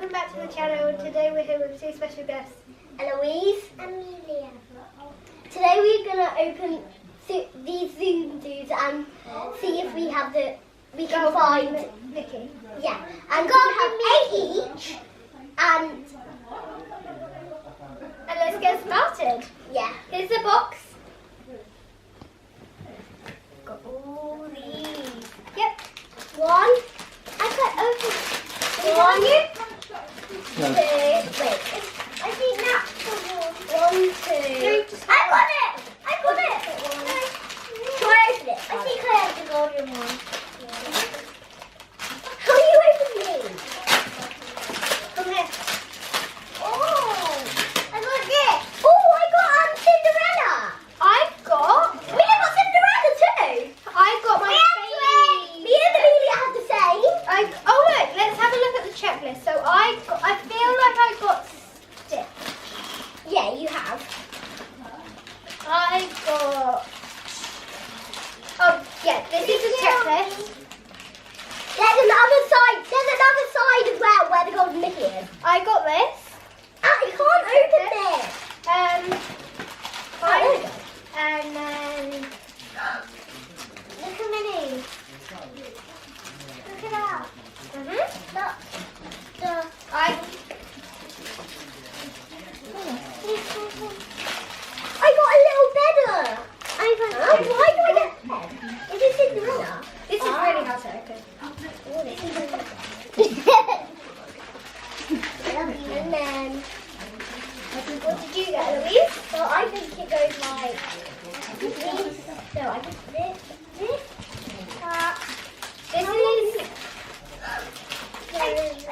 welcome back to the channel. Today we're here with two special guests, Eloise and Amelia. Today we're going to open these Tsum Tsums and see if we have we can find Mickey. Yeah, and we have 8 each. And let's get started. Yeah. Here's the box. Got all these. Yep. One. I can't open. One. Two. Wait. I think that's the one. 1, 2. I got it. Try open it. I think I have the golden one. How are you opening these? Come here. Oh, I got this. Oh, I got Cinderella. We got Cinderella too. I got my baby. Me and Amelia have the same. Oh look, let's have a look at the checklist. So I feel like I got Stitch. Yeah, you have. I got. Oh yeah, this is the checklist. There's another side as well where the golden Mickey is. I got this. I can't open this. And then look how many. Look at that. I got a little better. Why do I get that? Is this Cinderella? This is really hard to open. And then, what did you get, Louise? Well, I think it goes like this. No, I think this. This is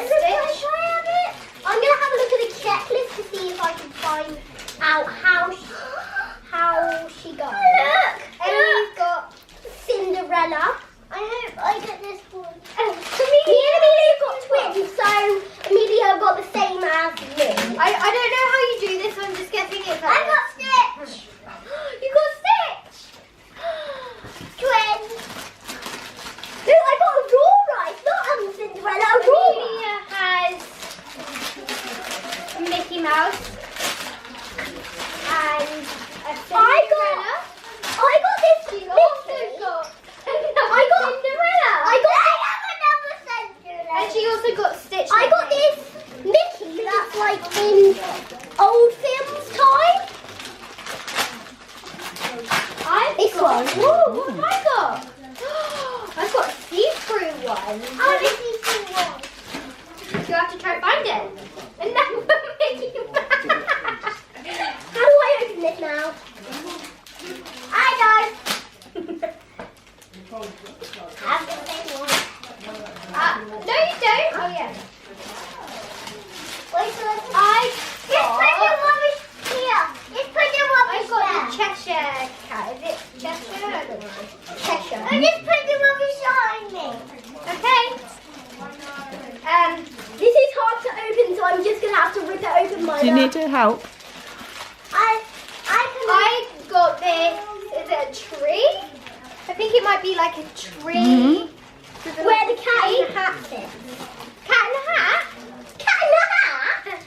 Stitch. I'm going to have a look at the checklist to see if I can find out how she got. Look! Ellie's got Cinderella. I hope I get this one. Me and Amelia got twins, so Amelia got the same as me. I don't know how you do this, I'm just guessing it. I got Stitch! You got Stitch! Twins! No, I got Aurora, it's not Cinderella, Aurora! Amelia has Mickey Mouse and a Cinderella. I got this Mickey. I got Cinderella. I have another Cinderella. And she also got Stitch. I got this Mickey that's like in old films time. This one. Whoa, what have I got? I've got a see-through one. Oh, the see-through one. You have to try and find it. And then Mickey Mouse. How do I open this now? I know. Have the same one. No, you don't. Oh, yeah. Wait till Just put your rubbish here. Just put your rubbish there. I've got the Cheshire cat. Is it Cheshire? I don't know. Cheshire. Just put the rubbish on me. Okay. This is hard to open, so I'm just going to have to rip it open myself. Do you need help? I got this. Is it a tree? I think it might be like a tree. Where the cat in the hat sits. Cat in the hat? Cat in the hat?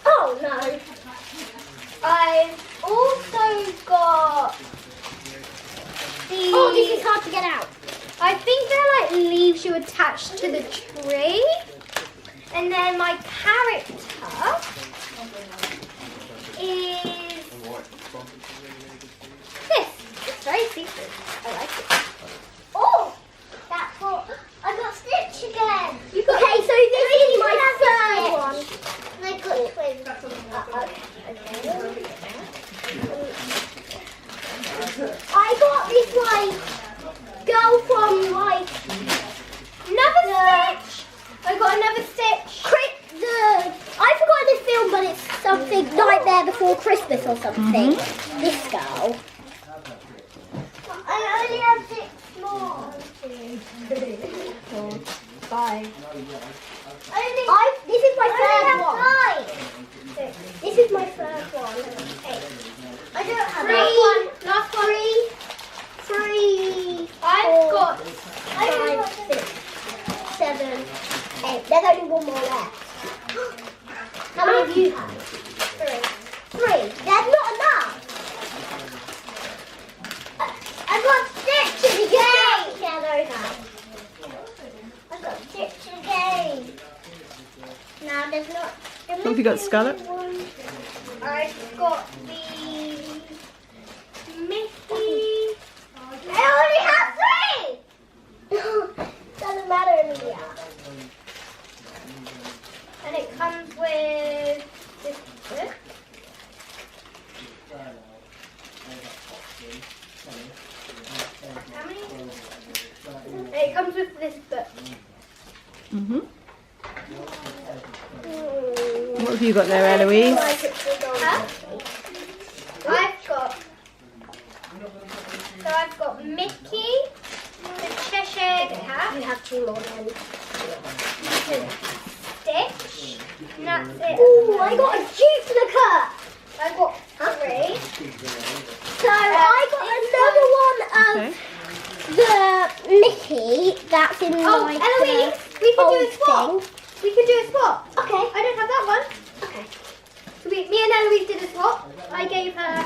Oh no. I've also got these. Oh, this is hard to get out. I think they're like leaves you attached to the tree. And then my character is this. It's very see-through. I like it. Oh, that's what I got Stitch again. Okay, so this is my third one. And I got twins. I got this like girl from like another Stitch. I got another Stitch. I forgot this film, but it's something Nightmare Before Christmas or something. This girl. I only have 6 more. 1, 2, 3, 4, 5. This is my third one. 6. This is my third one. 8. I don't have 3. Last one. 3. I've got 5, 6, 7, 8. There's only one more left. How many have you had? Three. That's not enough. I got stitches again. Yeah, those are. I got stitches again. Now there's not. What have you got, Scarlett? I've got the Mickey. I only have three. Doesn't matter, Amelia. And it comes with this book. How many? And it comes with this book. Mhm. What have you got there, Eloise? Huh? I've got Mickey, the Cheshire Cat. You have two more then. Stitch. And that's it. Ooh, I got a duplicate. I got three. So I got another one of the Mickey that's in my Eloise, we can do a swap. thing. We can do a swap. Okay. I don't have that one. Okay. So me and Eloise did a swap. I gave her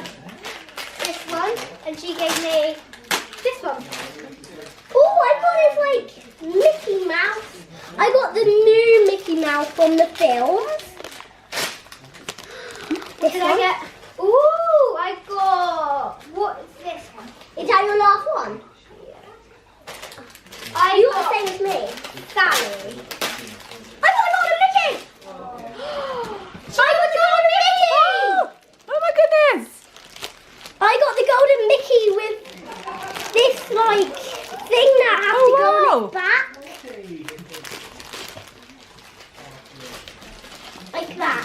this one, and she gave me this one. Oh, I got this like Mickey Mouse. I got the new Mickey Mouse from the films. This Did one. I get? Ooh, I got. What is this one? Is that your last one? You got the same as me. Sally. I got another Mickey. I got the golden Mickey. Oh my goodness! I got the golden Mickey with this like thing that has to go on its back. Like that.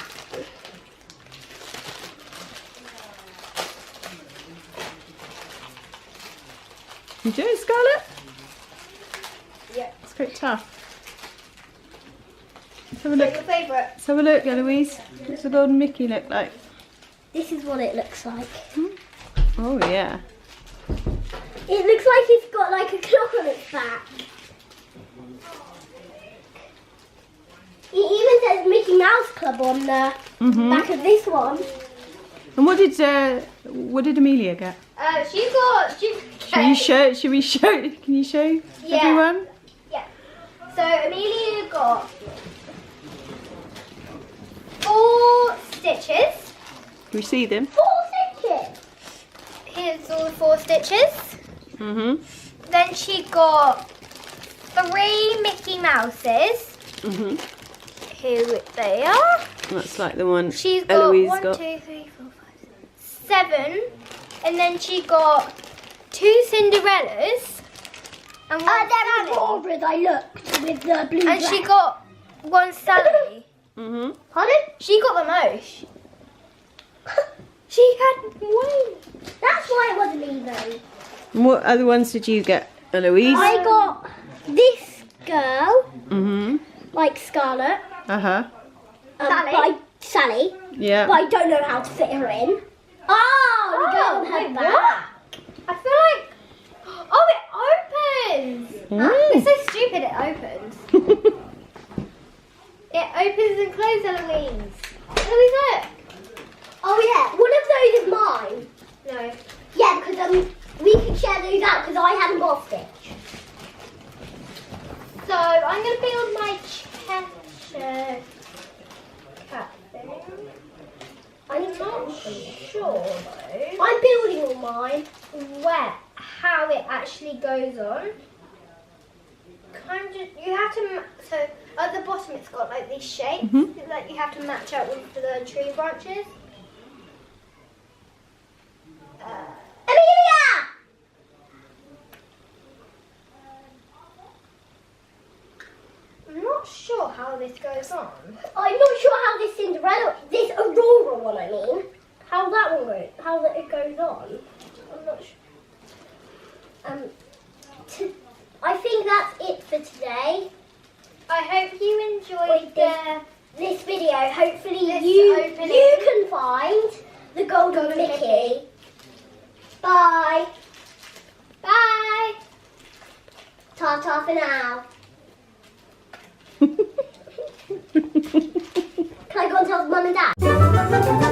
You do it, Scarlett? Yeah. It's quite tough. Let's have a What's look. your favourite? Let's have a look, Eloise. What's the golden Mickey look like? This is what it looks like. Oh yeah. It looks like it's got like a clock on its back. It even says Mickey Mouse Club on the back of this one. And what did Amelia get? She got. Should we show? Should we show? Can you show everyone? Yeah. So Amelia got 4 stitches. Can we see them? 4 stitches. Here's all the 4 stitches. Mhm. Then she got 3 Mickey Mouses. Mhm. Who they are? That's like the one She's got Eloise 1, got. 2, 3, 4, 5, 6, 7. And then she got 2 Cinderellas. And 1 There Sally. was Aubrey's, I looked with the blue And dress. she got 1 Sally. Mhm. Pardon? She got the most. She had 1. That's why it wasn't even. And what other ones did you get, Eloise? I got this girl, Mhm. like Scarlett, Uh-huh. Sally? Sally, Yeah. but I don't know how to fit her in. Oh, the girl on her wait, back. what? I feel like. Oh, it opens! It's so stupid it opens. It opens and closes, Eloise. Eloise, look. Oh yeah, one of those is mine. No. Yeah, because we could share those out because I hadn't got a stitch. So, I'm going to build my Cheshire cat thing. I need to Not sure, though, I'm building all mine. how it actually goes on. Kind of, you have to, so at the bottom it's got like these shapes that you have to match up with the tree branches. Amelia! I'm not sure how this goes on. I'm not sure how this Aurora one, I mean, how that one goes, how that it goes on. I'm not sure. I think that's it for today. I hope you enjoyed This video. Hopefully This you opening. can find the golden Mickey. Bye. Bye! Ta-ta for now. Mum and Dad.